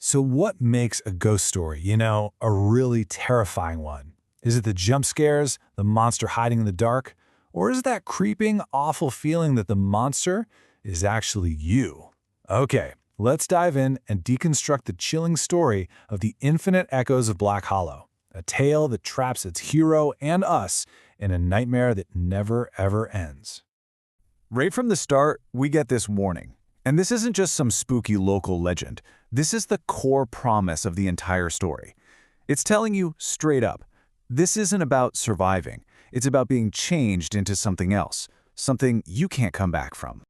So what makes a ghost story, a really terrifying one? Is it the jump scares, the monster hiding in the dark? Or is it that creeping, awful feeling that the monster is actually you? Okay, let's dive in and deconstruct the chilling story of the infinite echoes of Black Hollow, a tale that traps its hero and us in a nightmare that never ever ends. Right from the start, we get this warning. And this isn't just some spooky local legend. This is the core promise of the entire story. It's telling you straight up, this isn't about surviving. It's about being changed into something else, something you can't come back from.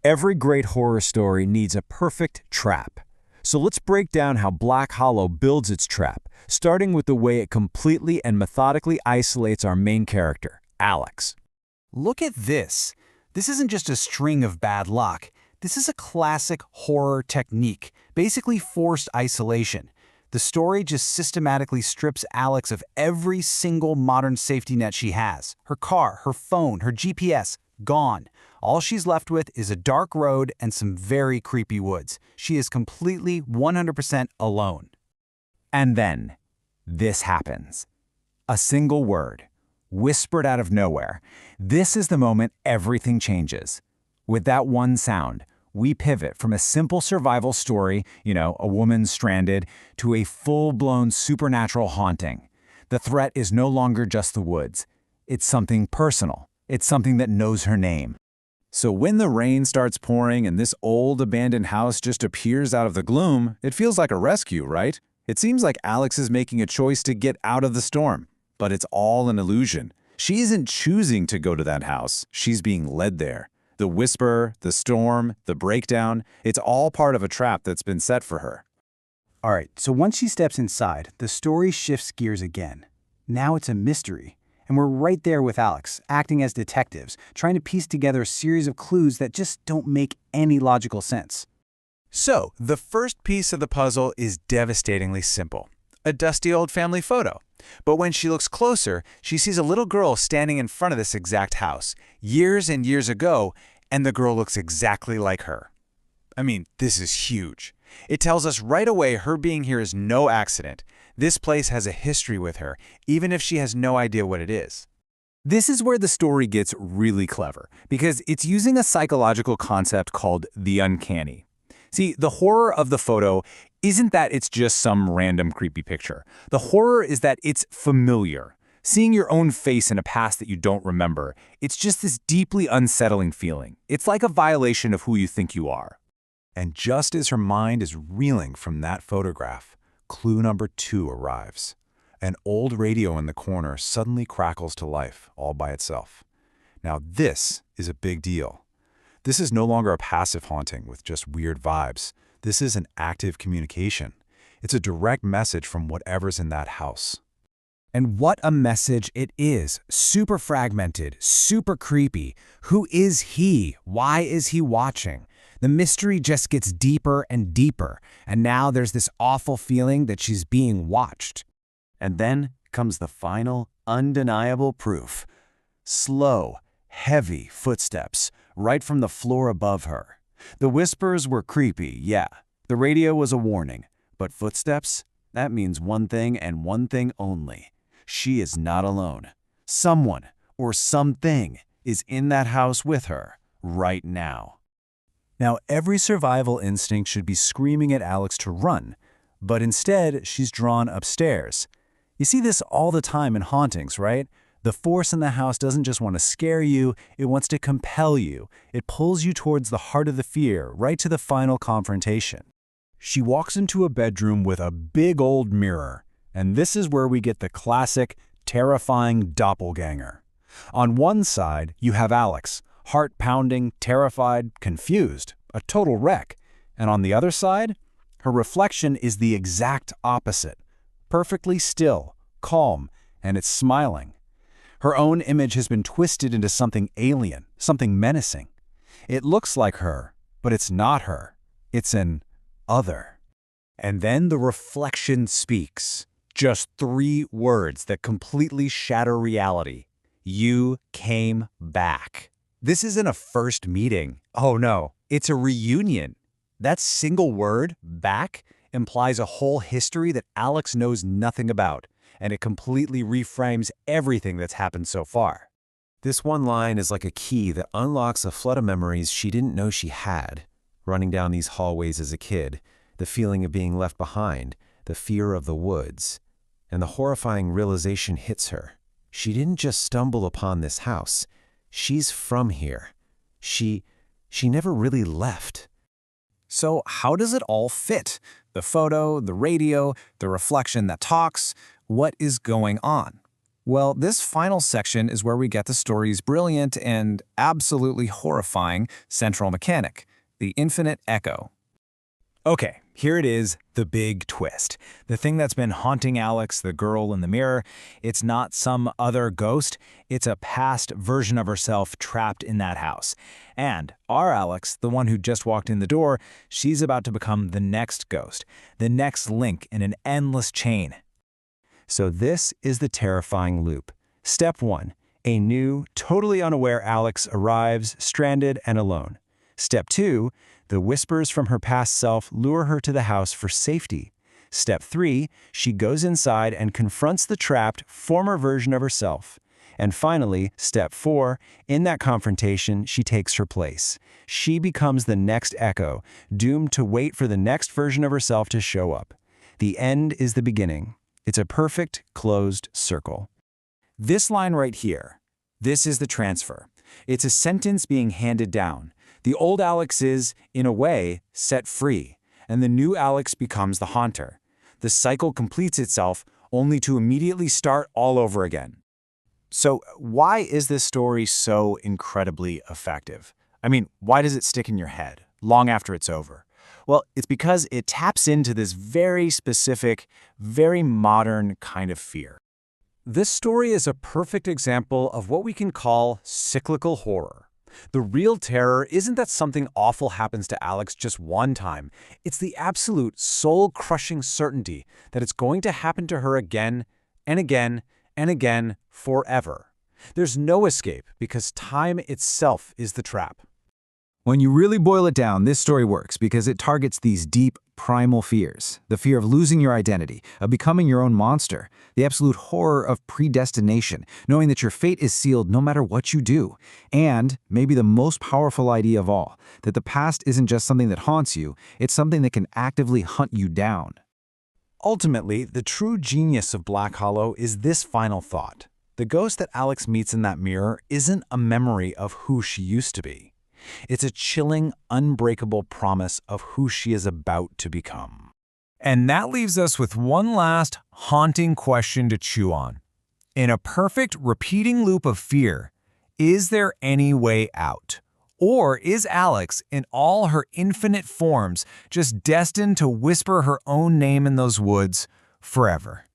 Every great horror story needs a perfect trap. So let's break down how Black Hollow builds its trap, starting with the way it completely and methodically isolates our main character, Alex. Look at this. This isn't just a string of bad luck. This is a classic horror technique, basically forced isolation. The story just systematically strips Alex of every single modern safety net she has. Her car, her phone, her GPS, gone. All she's left with is a dark road and some very creepy woods. She is completely 100% alone. And then, this happens. A single word, whispered out of nowhere. This is the moment everything changes. With that one sound, we pivot from a simple survival story, a woman stranded, to a full-blown supernatural haunting. The threat is no longer just the woods. It's something personal. It's something that knows her name. So when the rain starts pouring and this old abandoned house just appears out of the gloom, it feels like a rescue, right? It seems like Alex is making a choice to get out of the storm. But it's all an illusion. She isn't choosing to go to that house. She's being led there. The whisper, the storm, the breakdown, it's all part of a trap that's been set for her. All right, so once she steps inside, the story shifts gears again. Now it's a mystery, and we're right there with Alex, acting as detectives, trying to piece together a series of clues that just don't make any logical sense. So, the first piece of the puzzle is devastatingly simple. A dusty old family photo. But when she looks closer, she sees a little girl standing in front of this exact house, years and years ago, and the girl looks exactly like her. I mean, this is huge. It tells us right away her being here is no accident. This place has a history with her, even if she has no idea what it is. This is where the story gets really clever, because it's using a psychological concept called the uncanny. See, the horror of the photo isn't that it's just some random creepy picture. The horror is that it's familiar. Seeing your own face in a past that you don't remember, it's just this deeply unsettling feeling. It's like a violation of who you think you are. And just as her mind is reeling from that photograph, clue number 2 arrives. An old radio in the corner suddenly crackles to life all by itself. Now this is a big deal. This is no longer a passive haunting with just weird vibes. This is an active communication. It's a direct message from whatever's in that house. And what a message it is. Super fragmented, super creepy. Who is he? Why is he watching? The mystery just gets deeper and deeper, and now there's this awful feeling that she's being watched. And then comes the final, undeniable proof. Slow, heavy footsteps right from the floor above her. The whispers were creepy, yeah. The radio was a warning. But footsteps? That means one thing and one thing only. She is not alone. Someone or something is in that house with her right now. Now, every survival instinct should be screaming at Alex to run, but instead, she's drawn upstairs. You see this all the time in hauntings, right? The force in the house doesn't just want to scare you, it wants to compel you. It pulls you towards the heart of the fear, right to the final confrontation. She walks into a bedroom with a big old mirror, and this is where we get the classic, terrifying doppelganger. On one side, you have Alex, heart-pounding, terrified, confused, a total wreck. And on the other side, her reflection is the exact opposite. Perfectly still, calm, and it's smiling. Her own image has been twisted into something alien, something menacing. It looks like her, but it's not her. It's an other. And then the reflection speaks. Just 3 words that completely shatter reality. You came back. This isn't a first meeting. Oh no, it's a reunion. That single word, back, implies a whole history that Alex knows nothing about, and it completely reframes everything that's happened so far. This one line is like a key that unlocks a flood of memories she didn't know she had. Running down these hallways as a kid, the feeling of being left behind, the fear of the woods, and the horrifying realization hits her. She didn't just stumble upon this house. She's from here. She never really left. So how does it all fit? The photo, the radio, the reflection that talks. What is going on? Well, this final section is where we get the story's brilliant and absolutely horrifying central mechanic, the infinite echo. Okay, here it is, the big twist. The thing that's been haunting Alex, the girl in the mirror, it's not some other ghost, it's a past version of herself trapped in that house. And our Alex, the one who just walked in the door, she's about to become the next ghost, the next link in an endless chain. So this is the terrifying loop. Step 1. A new, totally unaware Alex arrives, stranded and alone. Step 2. The whispers from her past self lure her to the house for safety. Step 3. She goes inside and confronts the trapped, former version of herself. And finally, Step 4. In that confrontation, she takes her place. She becomes the next echo, doomed to wait for the next version of herself to show up. The end is the beginning. It's a perfect, closed circle. This line right here, this is the transfer. It's a sentence being handed down. The old Alex is, in a way, set free, and the new Alex becomes the haunter. The cycle completes itself, only to immediately start all over again. So why is this story so incredibly effective? I mean, why does it stick in your head long after it's over? Well, it's because it taps into this very specific, very modern kind of fear. This story is a perfect example of what we can call cyclical horror. The real terror isn't that something awful happens to Alex just one time. It's the absolute soul-crushing certainty that it's going to happen to her again and again and again forever. There's no escape because time itself is the trap. When you really boil it down, this story works because it targets these deep, primal fears. The fear of losing your identity, of becoming your own monster, the absolute horror of predestination, knowing that your fate is sealed no matter what you do, and maybe the most powerful idea of all, that the past isn't just something that haunts you, it's something that can actively hunt you down. Ultimately, the true genius of Black Hollow is this final thought. The ghost that Alex meets in that mirror isn't a memory of who she used to be. It's a chilling, unbreakable promise of who she is about to become. And that leaves us with one last haunting question to chew on. In a perfect, repeating loop of fear, is there any way out? Or is Alex, in all her infinite forms, just destined to whisper her own name in those woods forever?